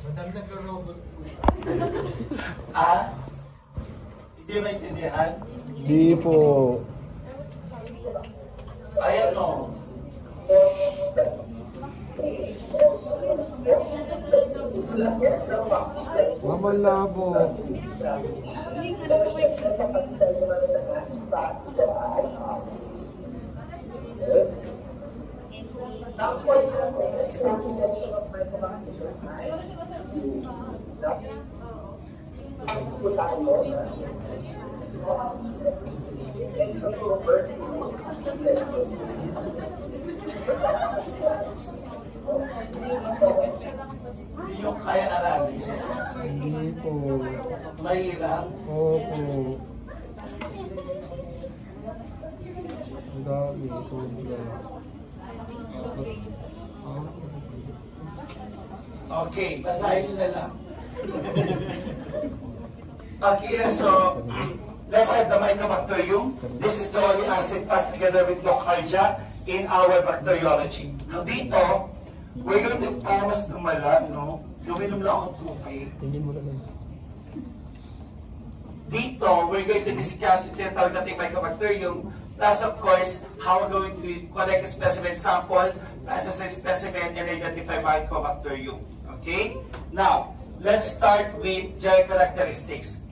Madami nagro-robot po. Hindi maintindihan? Hindi po. Ayan o. Mamala po. Hindi yung kaya aralin. Hindi po. Mahirap. Opo. Ang dami. Sobra. Okay, basahin nyo na lang. Okay, so let's have the Mycobacterium. This is the only acid fast together with Locardia in our bacteriology. Now dito, we're going to promise ng malam, no? Luminom lang akong tubig. Tingin mo na lang. Dito, we're going to discuss yung tinatawag natin Mycobacterium, plus of course, how we're going to collect a specimen sample, process the specimen, and identify Mycobacterium. Okay? Now, let's start with gel characteristics.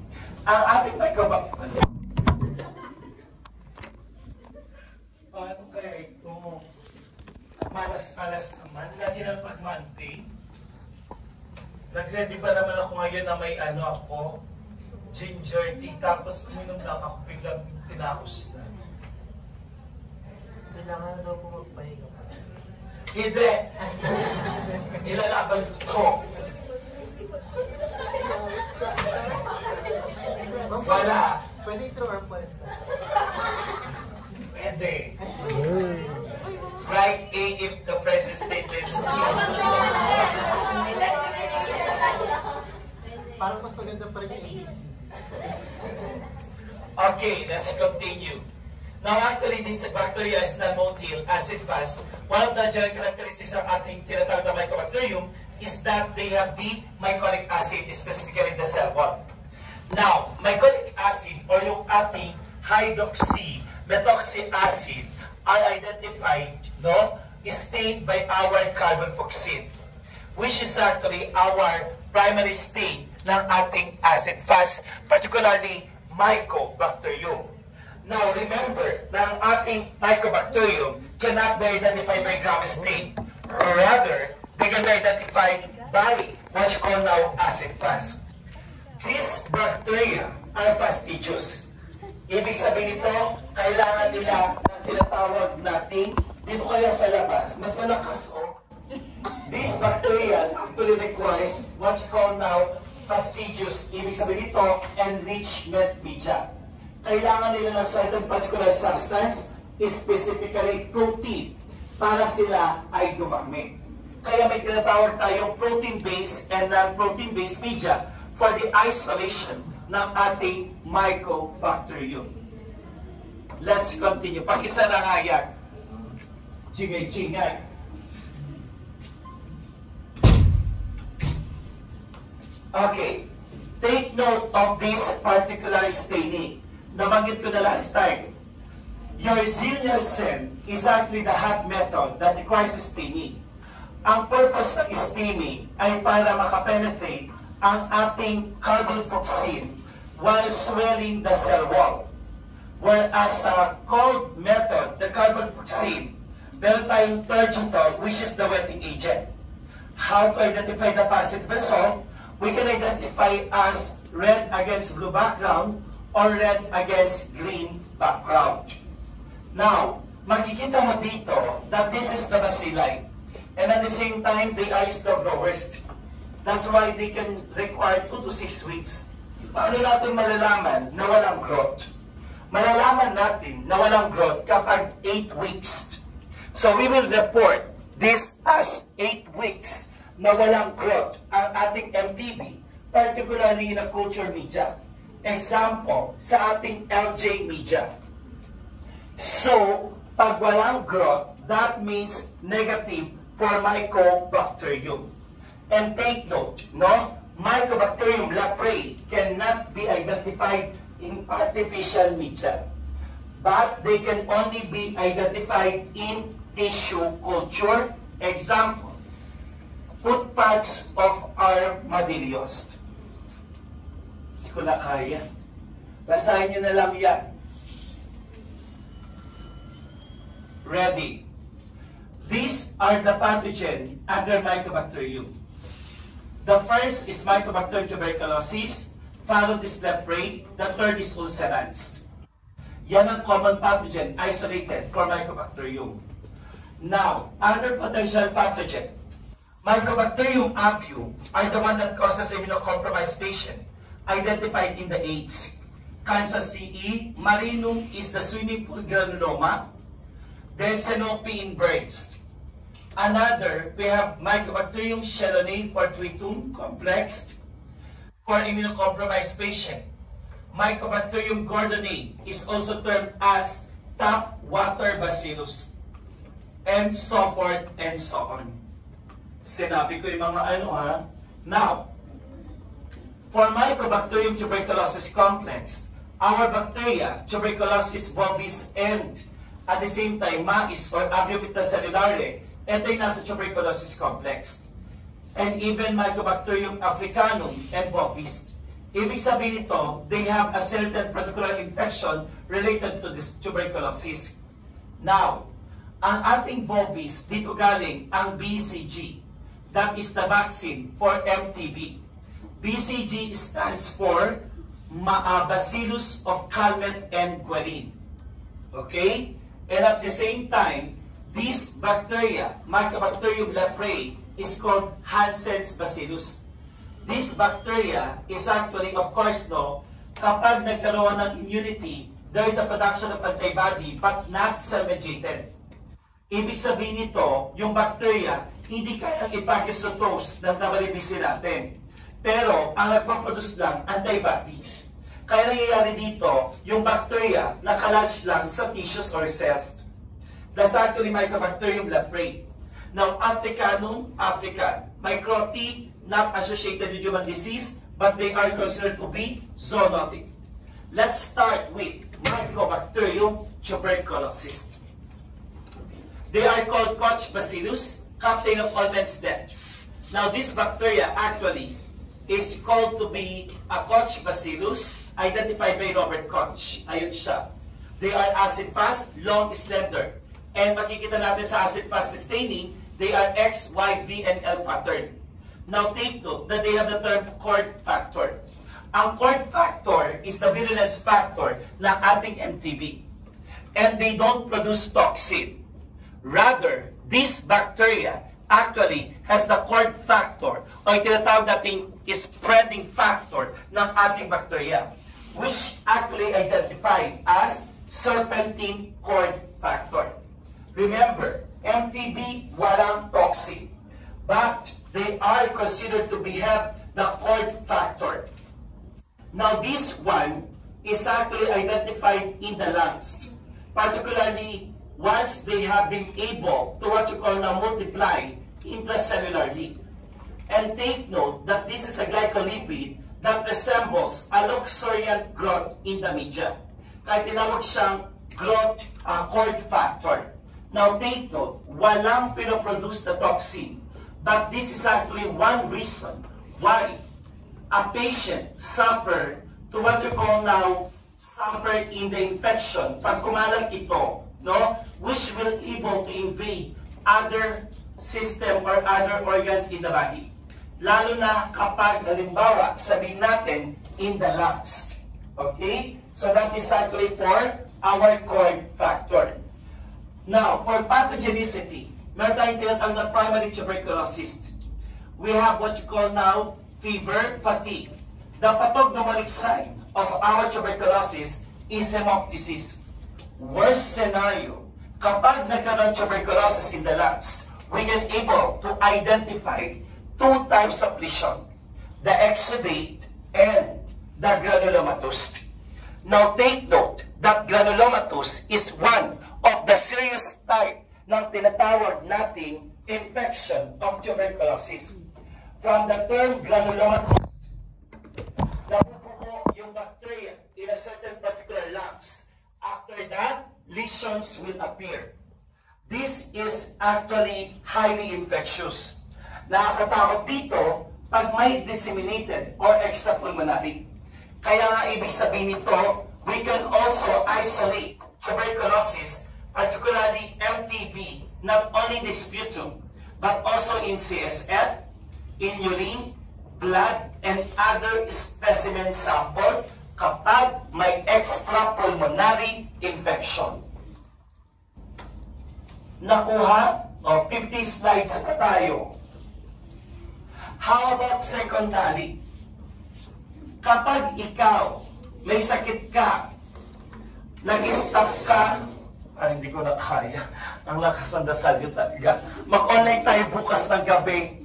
Ang ating Mycobacterium. Paano kaya ito? Malas-alas naman. Lagi ng pagmanting. Nag-ready ba naman ako ngayon na may ako? Ginger tea. Tapos uminom lang ako. Biglang tinapos na. Kailangan daw po magpahinga. Hindi. Ilalaban ko. Wala. Pwede true or false na? Pwede. Write A if the present statement is Parang mas maganda pa rin yung ABC. Okay, let's continue. Now actually, this bacteria is non-motile, acid-fast. One of the general characteristics ng ating tinatawag na Mycobacterium is that they have the myconic acid, specifically the cell wall. Now, myconic acid or yung ating hydroxy-methoxy acid are identified, no, stained by our carboxyl, which is actually our primary stain ng ating acid-fast, particularly Mycobacterium. Now, remember na ang ating Mycobacterium cannot be identified by gram stain. Rather, they can be identified by what you call now acid-fast. These bacteria are fastidious. Ibig sabihin nito, kailangan nila ng tinatawag natin dito kaya sa labas. Mas malakas This bacteria actually requires what you call now fastidious. Ibig sabihin nito, enrichment media. Kailangan nila ng certain particular substance, specifically protein, para sila ay dumami. Kaya may tinatawag tayong protein-based and non-protein-based media for the isolation ng ating Mycobacterium. Let's continue. Pakisa na nga yan. Chingay-chingay. Okay. Take note of this particular staining. Nabanggit ko na last time. Your Zeilier cell is actually the hot method that requires staining. Ang purpose ng staining ay para makapenetrate ang ating carboxyl while swelling the cell wall. Whereas sa cold method, the carboxyl, meron tayong tergital, which is the wetting agent. How to identify the positive result? We can identify as red against blue background or red against green background. Now, makikita mo dito that this is the bacilli. And at the same time, they are slow growers. That's why they can require 2 to 6 weeks. Paano natin malalaman na walang growth? Malalaman natin na walang growth kapag 8 weeks. So we will report this as 8 weeks na walang growth ang ating MTB, particularly in a culture media. Example, sa ating LJ media. So, pag walang growth, that means negative for Mycobacterium. And take note, no? Mycobacterium leprae cannot be identified in artificial media, but they can only be identified in tissue culture. Example, footpads of armadillos. Hindi ko na kaya. Basahin nyo na lang yan. Ready. These are the pathogen under Mycobacterium. The first is Mycobacterium tuberculosis, followed is leprae, the third is ulcerans. Yan ang common pathogen isolated for Mycobacterium. Now, other potential pathogen. Mycobacterium avium are the one that causes immunocompromised patient, identified in the AIDS. Kansas CE, marinum is the swimming pool granuloma, then Sanope in birds. Another, we have Mycobacterium chelonae fortuitum complex for immunocompromised patient. Mycobacterium gordonii is also termed as tap water bacillus, and so forth and so on. Sinabi ko yung mga ano ha. Now, for Mycobacterium tuberculosis complex, our bacteria, tuberculosis bovis, and at the same time, mais or Aviobacter cellulare, ito yung nasa tuberculosis complex. And even Mycobacterium africanum and bovis. Ibig sabihin nito, they have a certain particular infection related to this tuberculosis. Now, ang ating bovis, dito galing ang BCG. That is the vaccine for MTB. BCG stands for Bacillus of Calmette and Guerin. Okay? And at the same time, this bacteria, Mycobacterium leprae, is called Hansen's bacillus. This bacteria is actually, of course, no, kapag nagkaroon ng immunity, there is a production of antibody but not cell-mediated. Ibig sabihin nito, yung bacteria, hindi kayang ipag-isotose ng WBC natin. Pero, ang nagpaproduce lang, antibodies. Kaya nangyayari dito, yung bacteria nakalodge lang sa tissues or cells. That's actually Mycobacterium leprae. Now, Africanum, African. Microti, not associated with human disease, but they are considered to be zoonotic. Let's start with Mycobacterium tuberculosis. They are called Koch bacillus, captain of all men's death. Now, this bacteria actually is called to be a Koch bacillus, identified by Robert Koch. Ayun siya. They are acid-fast, long, slender. And makikita natin sa acid-fast staining, they are X, Y, V, and L pattern. Now take note that they have the term cord factor. Ang cord factor is the virulence factor ng ating MTB. And they don't produce toxin. Rather, this bacteria actually has the cord factor o tinatawag natin spreading factor ng ating bacteria, which actually identified as serpentine cord factor. Remember, MTB, walang toxin. But they are considered to have the cord factor. Now, this one is actually identified in the lungs. Particularly, once they have been able to what you call now multiply intracellularly. And take note that this is a glycolipid that resembles a luxuriant growth in the media. Kaya tinawag siyang growth cord factor. Now take note, walang pinoproduce na toxin. But this is actually one reason why a patient suffer to what you call now, suffer in the infection. Pag kumalat ito, no, which will able to invade other system or other organs in the body. Lalo na kapag, halimbawa, sabihin natin, in the lungs. Okay? So that is actually for our cord factor. Now, for pathogenicity, meron tayong tinatawag na primary tuberculosis. We have what you call now fever, fatigue. The pathognomonic sign of our tuberculosis is hemoptysis. Worst scenario, kapag nagkaroon tuberculosis in the lungs, we can able to identify two types of lesion, the exudate and the granulomatous. Now take note that granulomatous is one of the serious type ng tinatawag nating infection of tuberculosis. From the term granulomatous, nabubuo yung bacteria in a certain particular lungs. After that, lesions will appear. This is actually highly infectious. Nakakatakot dito pag may disseminated or extrapulmonary. Kaya nga ibig sabihin nito, we can also isolate tuberculosis, particularly MTB, not only in the sputum, but also in CSF, in urine, blood, and other specimen sample kapag may extrapulmonary infection. Nakuha? O, 50 slides pa tayo. How about secondary? Kapag ikaw, may sakit ka, nag-stop ka, hindi ko na kaya. Ang lakas ng dasal yun talaga. Mag-online tayo bukas ng gabi.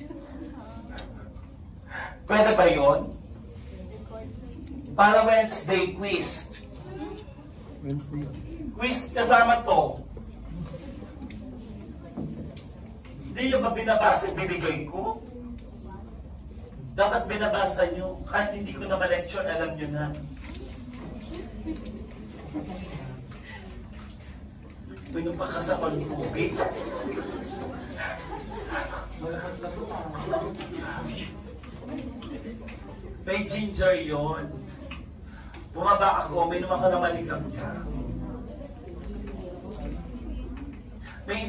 Pwede ba yun? Para Wednesday, quiz. Wednesday. Quiz kasama to. Hindi nyo ba binabasa yung binigay ko? Dapat binabasa nyo. Kahit hindi ko na ma-lecture, alam nyo na. Pinupa ka sa pag-tubig. May ginger yon. Bumaba ako, may naman ka na maligam ka. May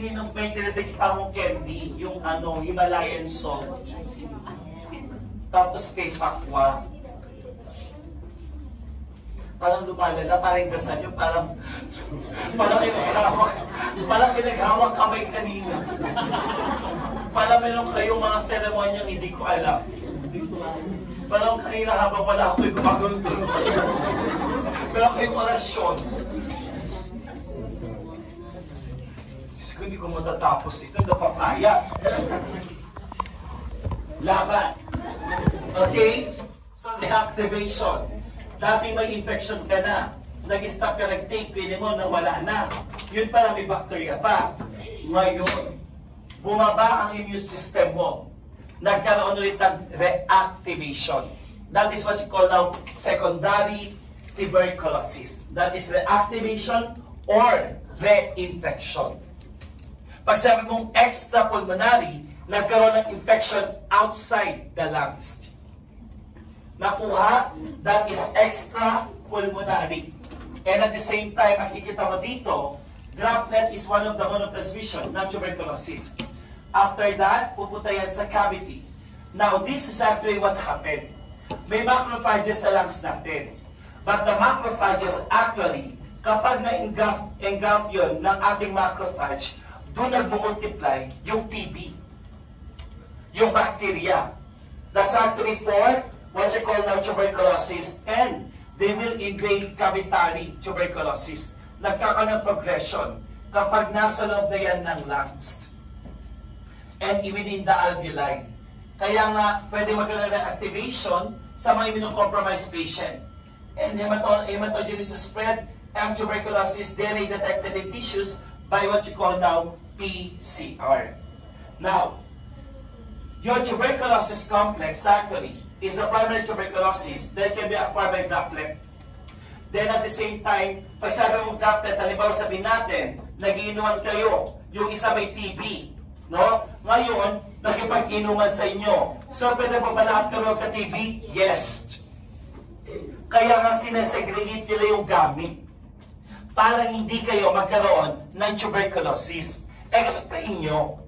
tinitake pa akong candy, yung Himalayan salt. Tapos kay Pakwa. Parang lumalala, parang gasan nyo, parang pinaghawak kamay kanina. Parang meron kayong mga seremonyang hindi ko alam. Parang kanina habang wala ako'y gumagulong. Meron kayong orasyon. Diyos ko, hindi ko matatapos ito. Napapaya. Laban. Okay? So, deactivation. Dati may infection ka na. Nag-stop ka, nag-take, feeling mo na wala na. Yun pala may bacteria pa. Ngayon, bumaba ang immune system mo. Nagkaroon ulit ng reactivation. That is what you call now secondary tuberculosis. That is reactivation or reinfection. Pag sabi mong extrapulmonary, nagkaroon ng infection outside the lungs. Nakuha, that is extrapulmonary. And at the same time, makikita mo dito, droplet is one of the mode of transmission ng tuberculosis. After that, pupunta yan sa cavity. Now, this is actually what happened. May macrophages sa lungs natin. But the macrophages actually, kapag na-engulf yun ng ating macrophage, doon nag-multiply yung TB, yung bacteria. That's actually for what you call now tuberculosis, and they will invade cavitary tuberculosis. Nagkakaroon ng progression kapag nasa loob na yan ng lungs and within the alveoli. Kaya nga, pwede magkaroon ng activation sa mga immunocompromised patient. And hematogenesis spread and tuberculosis DNA detected in tissues by what you call now PCR. Now, your tuberculosis complex actually is a primary tuberculosis that can be acquired by droplet. Then at the same time, pag sabi mong droplet, halimbawa sabihin natin, nag-iinuman kayo, yung isa may TB, no? Ngayon, nakipag-inuman sa inyo. So, pwede pa ba lahat kayo ka-TB? Yes. Kaya nga sinasegregate nila yung gamit para hindi kayo magkaroon ng tuberculosis. Explain nyo.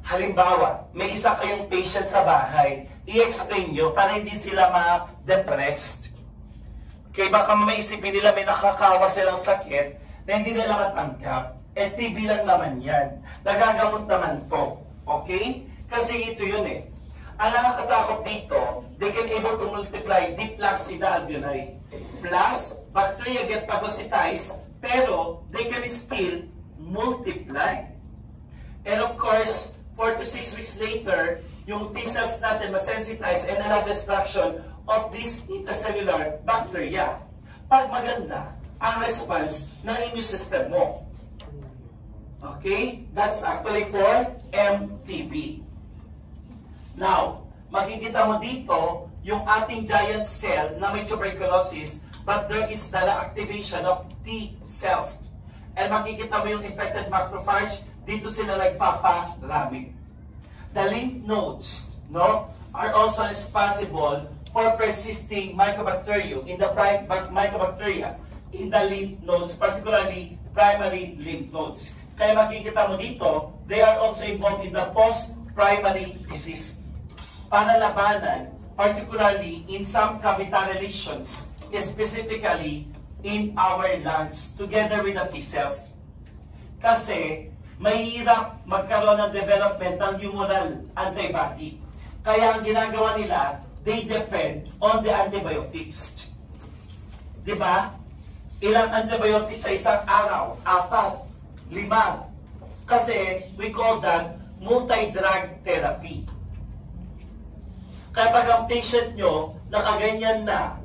Halimbawa, may isa kayong patient sa bahay, i-explain nyo para hindi sila ma-depressed. Kaya baka maisipin nila may nakakawa silang sakit na hindi nila matanggap. TB lang naman yan. Nagagamot naman po. Okay? Kasi ito yun eh. Ang nakakatakot dito, they can able to multiply deep lungs in the alveoli. Plus, bacteria get phagocytized, pero they can still multiply. And of course, 4 to 6 weeks later, yung T-cells natin masensitize and allow destruction of this intracellular bacteria. Pag maganda ang response ng immune system mo. Okay? Okay? That's actually for MTB. Now, makikita mo dito yung ating giant cell na may tuberculosis, but there is the activation of T cells. And makikita mo yung infected macrophage, dito sila nagpaparami. The lymph nodes, no, are also responsible for persisting mycobacterium in the mycobacteria in the lymph nodes, particularly primary lymph nodes. Kaya makikita mo dito, they are also involved in the post-primary disease. Para labanan, particularly in some cavitary lesions, specifically in our lungs, together with the T cells. Kasi, mahirap magkaroon ng development ng humoral antibody. Kaya ang ginagawa nila, they depend on the antibiotics. Diba? Ilang antibiotics sa isang araw? 4, 5. Kasi we call that multi-drug therapy. Kapag ang patient nyo nakaganyan na,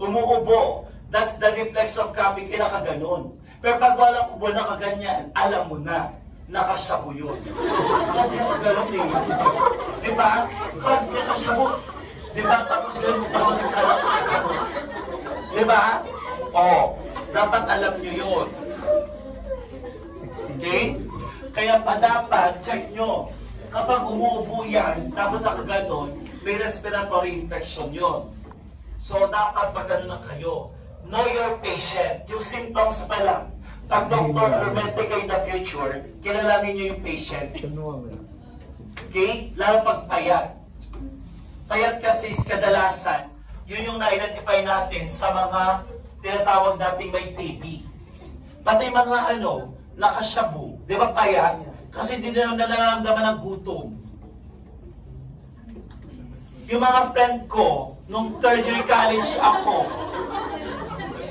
umuubo, that's the reflex of coughing, nakaganon. Pero pag walang ubo nakaganyan, alam mo na, nakasyabu yun. Kasi nakaganon eh. Diba? Pag nakasyabu, diba? Tapos yun, diba? O, dapat alam nyo yun. Okay? Kaya pa dapat, check nyo. Kapag umuubo yan, tapos nakaganon, may respiratory infection yun. So, dapat magano na kayo. Know your patient. Yung symptoms pa lang. Pag doctor or medic kayo in the future, kilalanin nyo yung patient. Okay? Lalo pag payat. Payat kasi kadalasan, yun yung na-identify natin sa mga tinatawag nating may TB. Pati mga nakasyabu. Di ba payat? Kasi hindi nila nararamdaman ng gutom. Yung mga friend ko, nung third year college ako,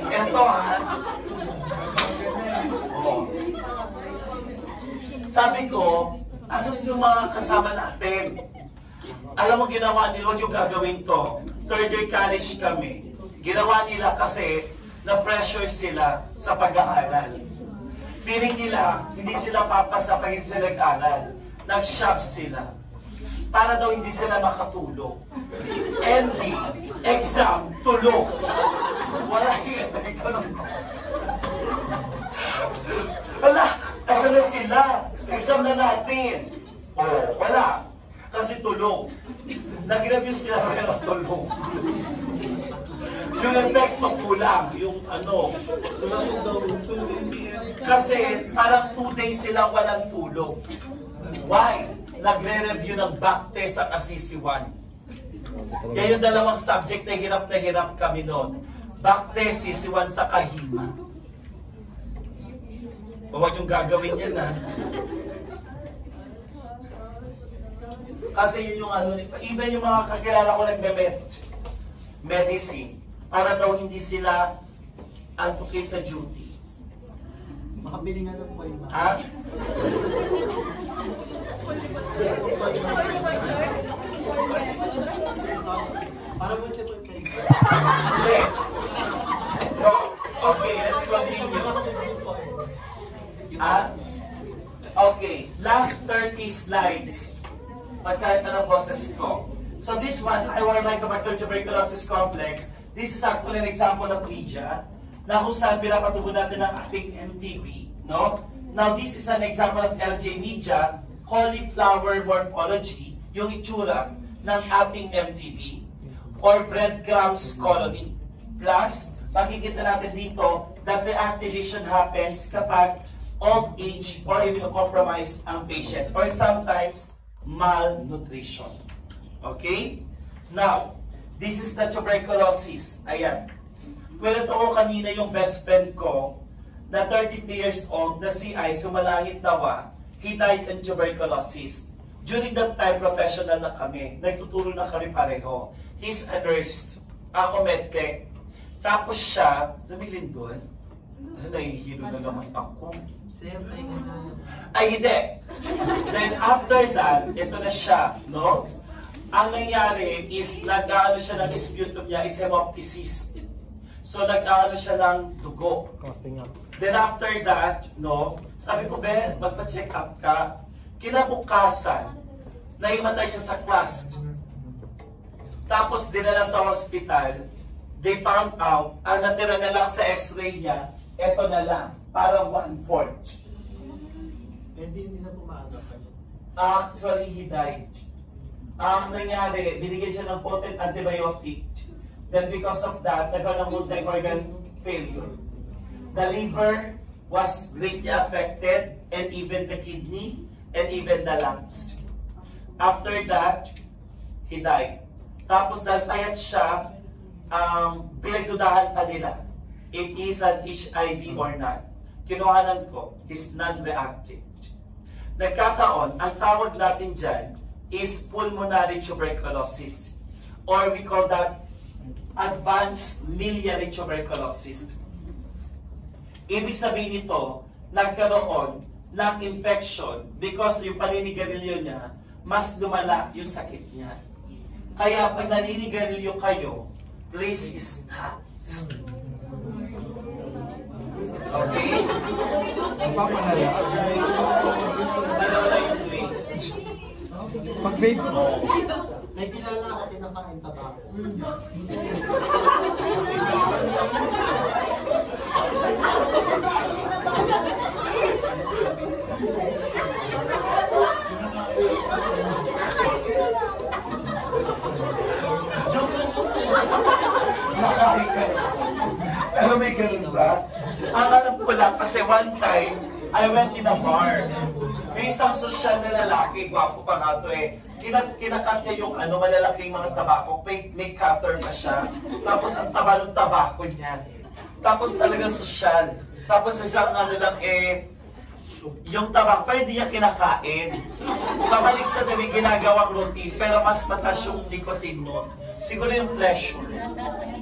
eto sabi ko, asan yung mga kasama natin? Alam mo ginawa nila, yung gagawin to. Third year college kami. Ginawa nila kasi na-pressure sila sa pag-aaral. Feeling nila, hindi sila papasa pag hindi sila nag-aral. Nag-shop sila. Para daw hindi sila makatulog. Ending, exam, tulog. Wala yung tulog. Wala, asa na sila? Exam na natin. Oh, wala. Kasi tulog. Nag-review sila pero tulog. Yung epekto kulang, yung kasi parang 2 days sila walang tulog. Why? Nagre-review ng back test sa kasisiwan. Kaya yung dalawang subject na hirap kami noon. Back test, sisiwan sa kahima. Huwag yung gagawin yan ha. Kasi yun yung even yung mga kakilala ko nagme-medicine, para daw hindi sila advocate sa duty. Makabili nga lang po yung Ha? para multiple kayo. Okay. No. Okay, let's continue. Okay, last 30 slides. Pagkait na ng boses ko. So this one, Iwar Mycobacterium tuberculosis complex. This is actually an example of media na kung saan pinapatubo natin ang ating MTB. No? Now, this is an example of LJ media, cauliflower morphology, yung itsura ng ating MTB or breadcrumbs colony. Plus, makikita natin dito that the activation happens kapag old age or immunocompromised ang patient or sometimes malnutrition. Okay? Now, this is the tuberculosis. Ayan. Kwento ko kanina yung best friend ko na 33 years old na CI, sumalangit nawa. He died in tuberculosis. During that time, professional na kami. Nagtuturo na kami pareho. He's a nurse. Ako medtech. Tapos siya, lumilin doon. Nahihilo na naman ako. Ay, hindi. Then after that, ito na siya, no? Ang nangyari is, nag-aano siya ng sputum niya is hemoptysis. So, nag-aano siya ng dugo. Coughing up. Then after that, no, sabi ko, Ben, magpa-check up ka. Kinabukasan, naimatay siya sa class. Tapos dinala sa hospital, they found out, ang natira na lang sa x-ray niya, eto na lang, parang 1/4. Hindi na pumaga pa yun. Actually, he died. Ang nangyari, binigyan siya ng potent antibiotic. Then because of that, nagkaroon ng multi-organ failure. The liver was greatly affected, and even the kidney, and even the lungs. After that, he died. Tapos dahil payat siya, pinagdudahan pa nila if he is an HIV or not. Kinuhanan ko, is non-reactive. Nagkataon, ang tawag natin dyan is pulmonary tuberculosis, or we call that advanced miliary tuberculosis. Ibig sabihin nito, nagkaroon ng infection because yung paninigarilyo niya, mas lumala yung sakit niya. Kaya pag naninigarilyo kayo, please stop. Okay? Nagpapalala. Dalawa lang yung way. Pag-vape mo, may kilala ka kinakain tabako. Nakain ka rin. Pero may ganun ba? Ang alam ko lang, kasi one time, I went in a bar. May isang sosyal na lalaki, gwapo pa nga to eh. Kinakat niya yung malalaking mga tabako. May cutter pa siya. Tapos ang taba ng tabako niya. Tapos talagang sosyal. Tapos isang lang yung tabak pa hindi niya kinakain. Pabalik na din yung ginagawang routine, pero mas mataas yung nicotine nun. Siguro yung pleasure.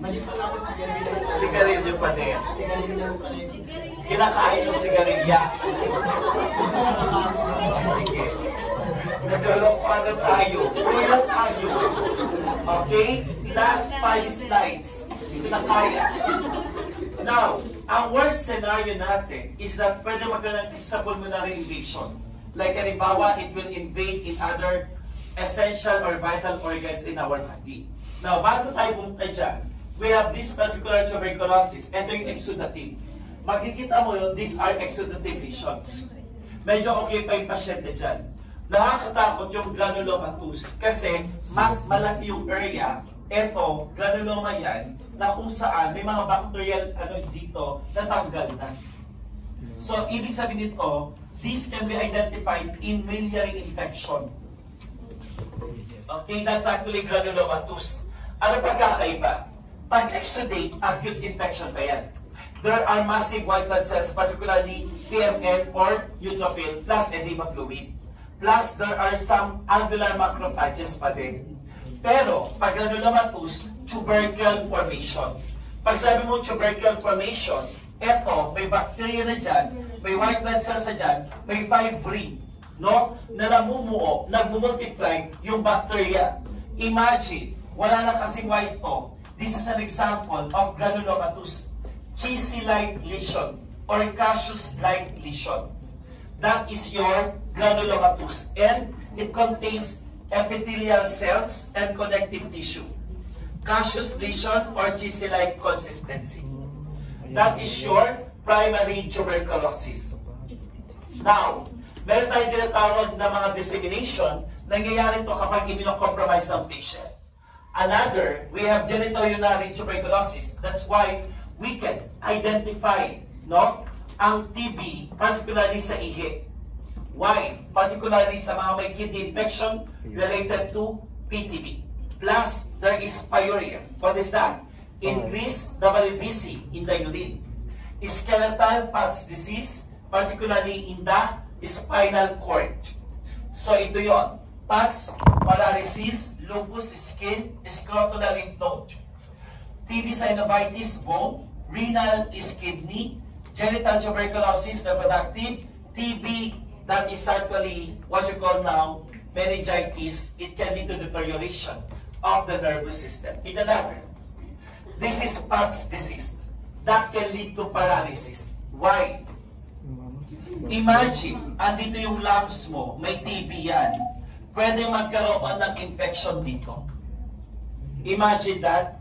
Mali pala ako sigarilyo. Sigarilyo pa din. Sigarilyo pa rin. Kinakain yung sigarilyas. Sige. Naglalokpan na tayo. Uwi lang tayo. Okay? Last 5 slides. Hindi na kaya. Now, ang worst scenario natin is that pwede magkaroon ng sa pulmonary invasion. Like, halimbawa, it will invade in other essential or vital organs in our body. Now, bago tayo pumunta dyan, we have this particular tuberculosis. Ito yung exudative. Makikita mo yun, these are exudative lesions. Medyo okay pa yung pasyente dyan. Nakakatakot yung granulomatous kasi mas malaki yung area. Ito, granuloma yan, na kung saan may mga bacterial dito na tanggal na. So, ibig sabihin nito, this can be identified in miliary infection. Okay, that's actually granulomatous. Ano pagkakaiba? Pag-exudate, acute infection pa yan. There are massive white blood cells, particularly PMN or neutrophil, plus edema fluid. Plus, there are some alveolar macrophages pa din. Pero, pag granulomatous, tubercle formation. Pag sabi mo tubercle formation, eto, may bacteria na dyan, may white blood cells na dyan, may fibrin, no? Na namumuo, nagmumultiply yung bacteria. Imagine, wala na kasing white to. This is an example of granulomatous, cheesy-like lesion or cassius-like lesion. That is your granulomatous, and it contains epithelial cells and connective tissue. Cassius lesion or cheesy-like consistency. That is your primary tuberculosis. Now, meron tayong tinatawag na mga dissemination, nangyayari ito kapag immunocompromised ang patient. Another, we have genitourinary tuberculosis. That's why we can identify, no, ang TB, particularly sa ihi. Why? Particularly sa mga may kidney infection related to PTB. Plus, there is pyuria. What is that? Increased WBC in the urine. Skeletal Patch disease, particularly in the spinal cord. So, ito yon. Patch, paralysis, lupus skin, scrotal lymph node. TB synovitis, bone, renal is kidney, genital tuberculosis, reproductive, TB, that is actually what you call now meningitis. It can lead to deterioration of the nervous system. In another, this is Patch disease. That can lead to paralysis. Why? Imagine, andito yung lungs mo, may TB yan. Pwede magkaroon ng infection dito. Imagine that.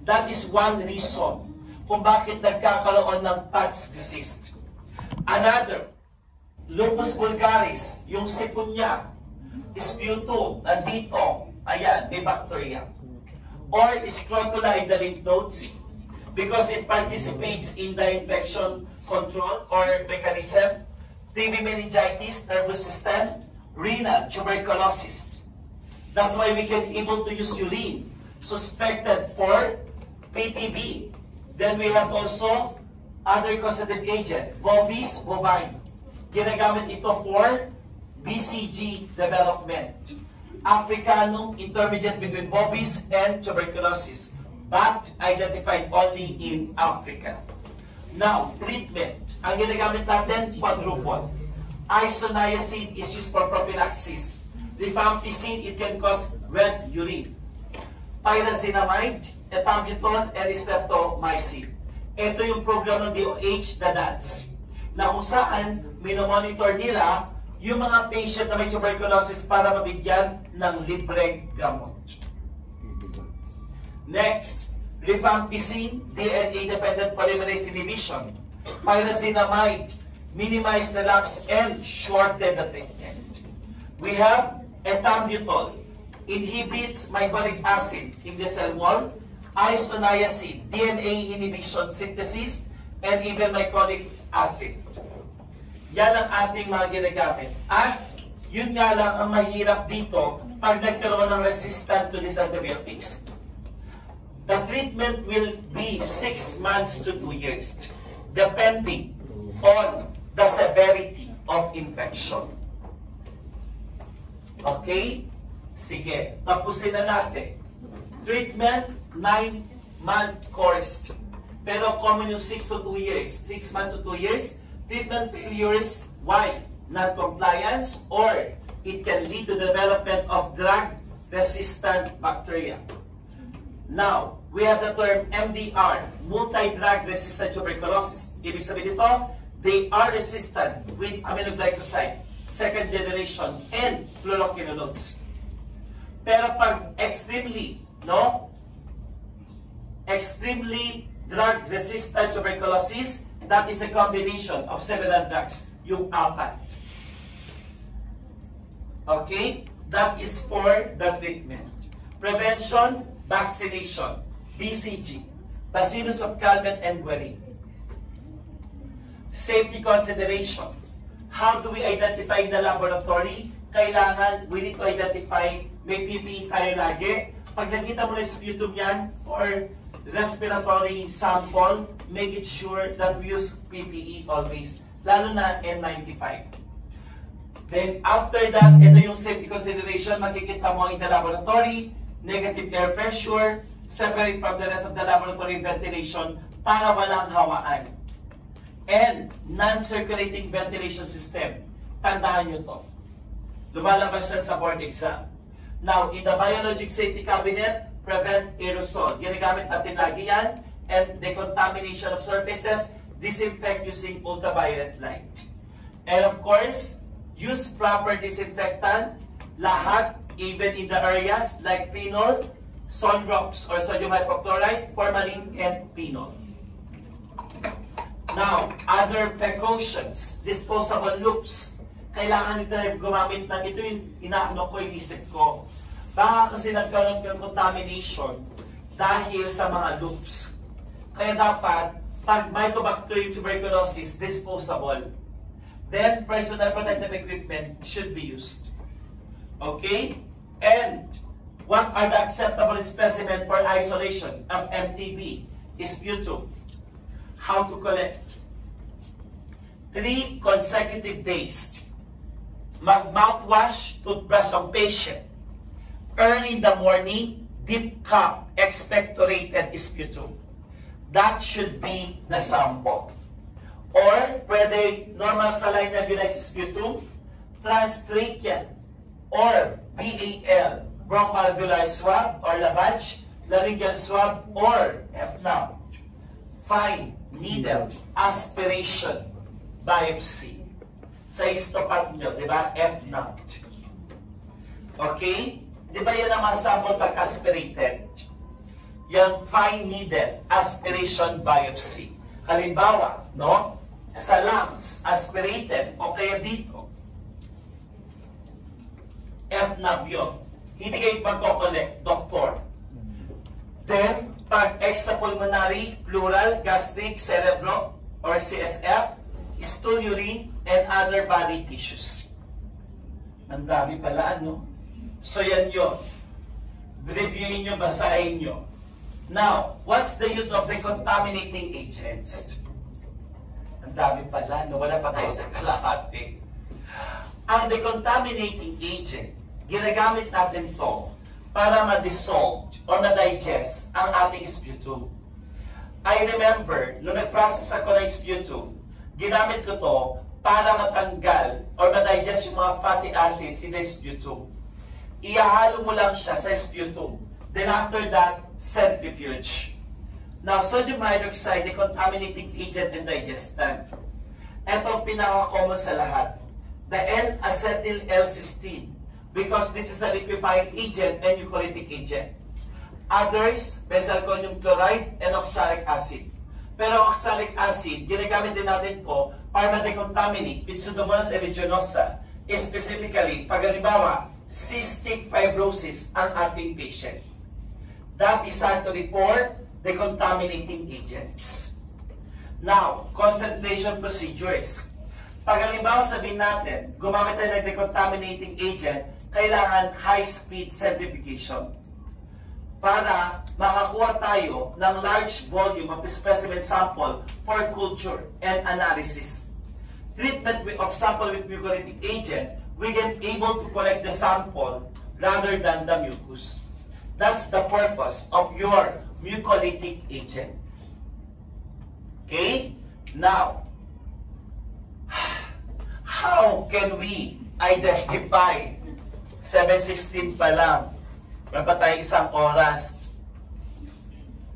That is one reason kung bakit nagkakaroon ng Pats disease. Another, lupus vulgaris, yung sipon niya, sputum, nandito, ayan, may bacteria. Or scrotula in the lymph nodes, because it participates in the infection control or mechanism. TB meningitis, nervous system, renal, tuberculosis. That's why we can able to use urine suspected for PTB. Then we have also other causative agent, bovis, bovine. Ginagamit ito for BCG development. Africanum intermediate between bovis and tuberculosis, but identified only in Africa. Now, treatment. Ang ginagamit natin, quadruple. Isoniazid is used for prophylaxis. Rifampicin, it can cause red urine. Pyrazinamide, ethambutol, and streptomycin. Ito yung program ng DOH, the DADS, na kung saan minomonitor nila yung mga patient na may tuberculosis para mabigyan ng libreng gamot. Next, rifampicin, DNA-dependent polymerase inhibition. Pyrazinamide, minimize the lapse and shorten the treatment. We have ethambutol, inhibits myconic acid in the cell wall. Isoniazid, DNA inhibition synthesis, and even myconic acid. Yan ang ating mga ginagamit. At yun nga lang ang mahirap dito pag nagkaroon ng resistant to these antibiotics. The treatment will be 6 months to 2 years, depending on the severity of infection. Okay? Sige, tapusin na natin. Treatment, 9-month course. Pero common yung 6 to 2 years. 6 months to 2 years. Treatment failures, why? Non-compliance, or it can lead to the development of drug-resistant bacteria. Now, we have the term MDR, multi-drug-resistant tuberculosis. Ibig sabihin nito, they are resistant with aminoglycoside, second generation, and fluoroquinolones. Pero pag extremely drug-resistant tuberculosis, that is a combination of several drugs, yung apat. Okay? That is for the treatment. Prevention, vaccination, BCG, Bacillus of Calmette and Guerin. Safety consideration. How do we identify in the laboratory? Kailangan, we need to identify, may PPE tayo lagi. Pag nakita mo na sputum yan, or respiratory sample, make it sure that we use PPE always, lalo na N95. Then after that, ito yung safety consideration, makikita mo in the laboratory, negative air pressure, separate from the rest of the laboratory ventilation para walang hawaan. And non-circulating ventilation system. Tandaan nyo to. Lumalabas siya sa board exam. Now, in the biologic safety cabinet, prevent aerosol. Ginagamit natin lagi yan. And decontamination of surfaces, disinfect using ultraviolet light. And of course, use proper disinfectant. Lahat, even in the areas like phenol, Sonrox or sodium hypochlorite, formalin, and phenol. Now, other precautions, disposable loops. Kailangan nito gumamit ng ito yung inaano ko, inisip ko. Baka kasi nagkaroon ng contamination dahil sa mga loops. Kaya dapat, pag Mycobacterium tuberculosis, disposable. Then, personal protective equipment should be used. Okay? And, what are the acceptable specimen for isolation of MTB? Sputum. How to collect? 3 consecutive days. Mag-mouthwash, toothbrush ang patient. Early in the morning, deep cup, expectorated sputum. That should be the sample. Or, pwede normal saline nebulized sputum, transtracheal, or BAL, bronchoalveolar swab or lavage, laryngeal swab, or FNAP. Fine. needle aspiration biopsy. Sa histopath nyo, di ba? F-naught. Okay? Di ba yan ang mga sample pag aspirated? Yung fine needle aspiration biopsy. Halimbawa, no? Sa lungs, aspirated, o kaya dito. F-nub yun. Hindi kayo pagko-collect, doktor. Then, pag extrapulmonary, pleural, gastric, cerebro, or CSF, stool, urine, and other body tissues. Ang dami pala, ano? So, yan yun. Reviewin nyo, basahin nyo. Now, what's the use of decontaminating agents? Ang dami pala, no? Wala pa tayo sa kalahati. Ang decontaminating agent, ginagamit natin to para ma-dissolve or ma-digest ang ating sputum. I remember, nung nag-process ako ng sputum, ginamit ko to para matanggal or ma-digest yung mga fatty acids in the sputum. Ihahalo mo lang siya sa sputum. Then after that, centrifuge. Now, sodium hydroxide, decontaminating agent and digestant. Ito ang pinaka-common sa lahat. The N-acetyl-L-cysteine, because this is a liquefying agent and eucalyptic agent. Others, benzalkonium chloride and oxalic acid. Pero oxalic acid, ginagamit din natin po para ma-decontaminate with Pseudomonas aeruginosa. Specifically, pag halimbawa, cystic fibrosis ang ating patient. That is actually for decontaminating agents. Now, concentration procedures. Pag halimbawa sabihin natin, gumamit tayo ng decontaminating agent, kailangan high-speed centrifugation para makakuha tayo ng large volume of specimen sample for culture and analysis. Treatment of sample with mucolytic agent, we get able to collect the sample rather than the mucus. That's the purpose of your mucolytic agent. Okay? Now, how can we identify 7:16 pa lang? Wala tayo isang oras.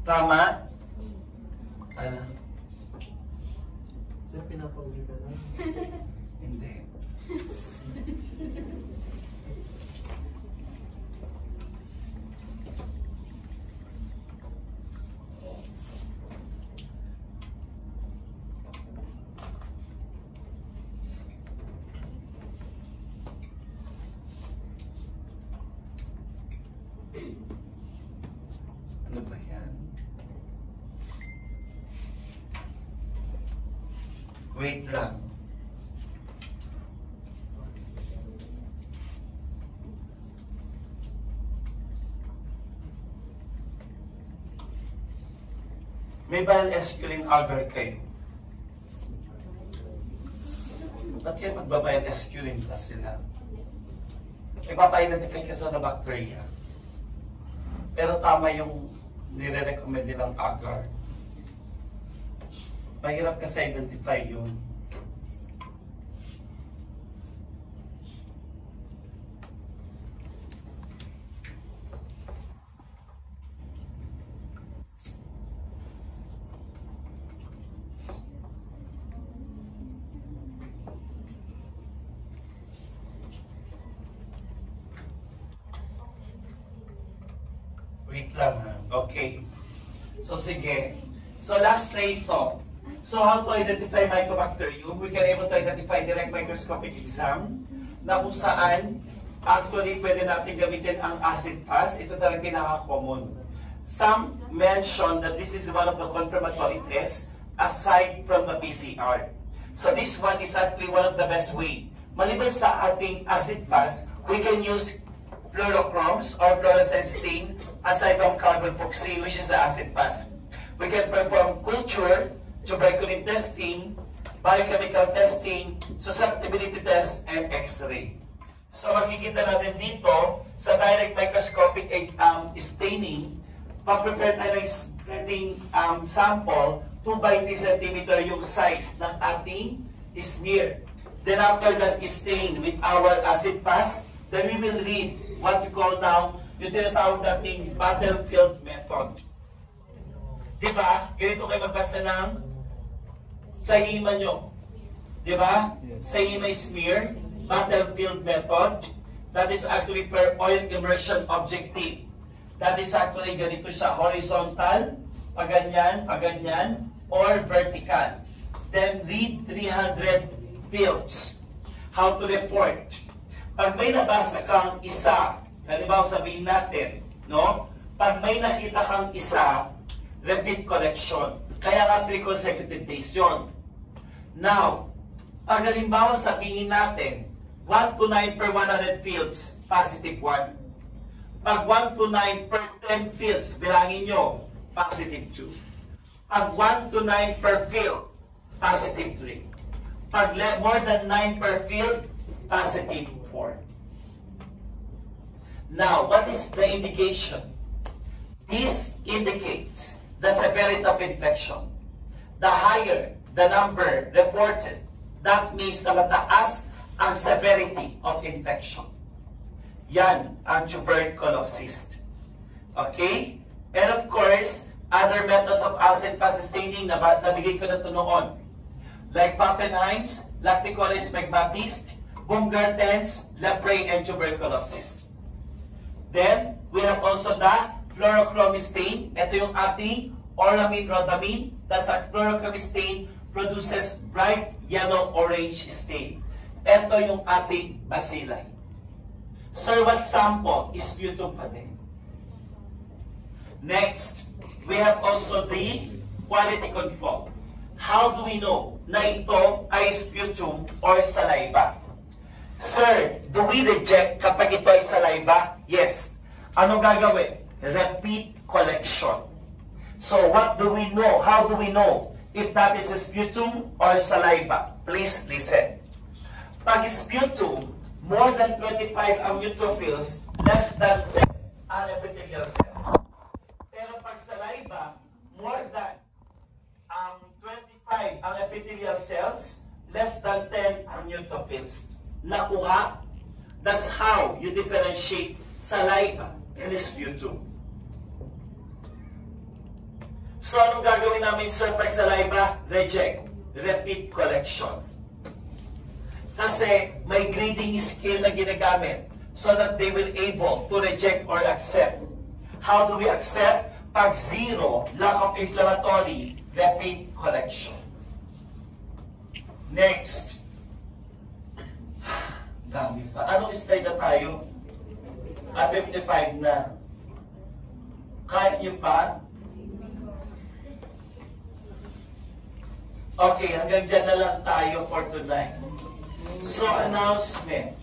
Tama? Sir, pinapauli ka lang. Hindi. Ano ba yan? Wait lang. May bile esculin agar kayo. Ba't kayo magbabile esculin pa sila? Ipapa-identify ka sa bacteria. Pero tama yung nire-recommend nilang agar. Mahirap kasi identify yun. Wait lang ha. Okay. So sige. So last na ito. So how to identify Mycobacterium? We can able to identify direct microscopic exam na kung saan actually pwede natin gamitin ang acid fast. Ito talaga pinaka-common. Some mention that this is one of the confirmatory tests aside from the PCR. So this one is actually one of the best way. Maliban sa ating acid fast, we can use fluorochromes or fluorescent stain aside from carbon-14, which is the acid fast. We can perform culture, tuberculin testing, biochemical testing, susceptibility test, and X-ray. So makikita natin dito sa direct microscopic staining, pag-prepare tayo ng spreading sample, 2 by 3 cm yung size ng ating smear. Then after that stain with our acid fast, then we will read what we call now yung tinatawag nating battlefield method. Diba? Ganito kayo magbasa ng Sa hima nyo. Di ba? Sa hima smear, battlefield method, that is actually per oil immersion objective. That is actually ganito siya, horizontal, paganyan, paganyan, or vertical. Then read 300 fields. How to report. Pag may nabasa kang isa, halimbawa sabihin natin, no? Pag may nakita kang isa, repeat collection. Kaya nga 3 consecutive days yun. Now, pag halimbawa sabihin natin, 1 to 9 per 100 fields, positive 1. Pag 1 to 9 per 10 fields, bilangin nyo, positive 2. Pag 1 to 9 per field, positive 3. Pag more than 9 per field, positive 4. Now, what is the indication? This indicates the severity of infection. The higher the number reported, that means na mataas ang severity of infection. Yan ang tuberculosis. Okay? And of course, other methods of alkaline staining na nabigay ko na ito noon. Like Pappenheim's, Lacticolis phlegmatis, Baumgarten's, lepre, and tuberculosis. Then, we have also the fluorochromistane. Ito yung ating oramine rhodamine. That's our fluorochromistane produces bright yellow-orange stain. Ito yung ating bacilli. Sir, what sample? Is sputum pa din. Next, we have also the quality control. How do we know na ito ay sputum or saliva? Sir, do we reject kapag ito ay saliva? Yes. Ano gagawin? Repeat collection. So, what do we know? How do we know if that is sputum or saliva? Please listen. Pag sputum, more than 25 ang neutrophils, less than 10 ang epithelial cells. Pero pag saliva, more than 25 ang epithelial cells, less than 10 ang neutrophils. Nakuha? That's how you differentiate saliva and sputum. So, anong gagawin namin, sir, pag saliva? Reject. Repeat collection. Kasi may grading scale na ginagamit so that they will able to reject or accept. How do we accept? Pag 0, lack of inflammatory, repeat collection. Next. Dami pa. Anong slide na tayo? 55 na. Kahit nyo pa? Okay, hanggang dyan na lang tayo for tonight. So, announcement.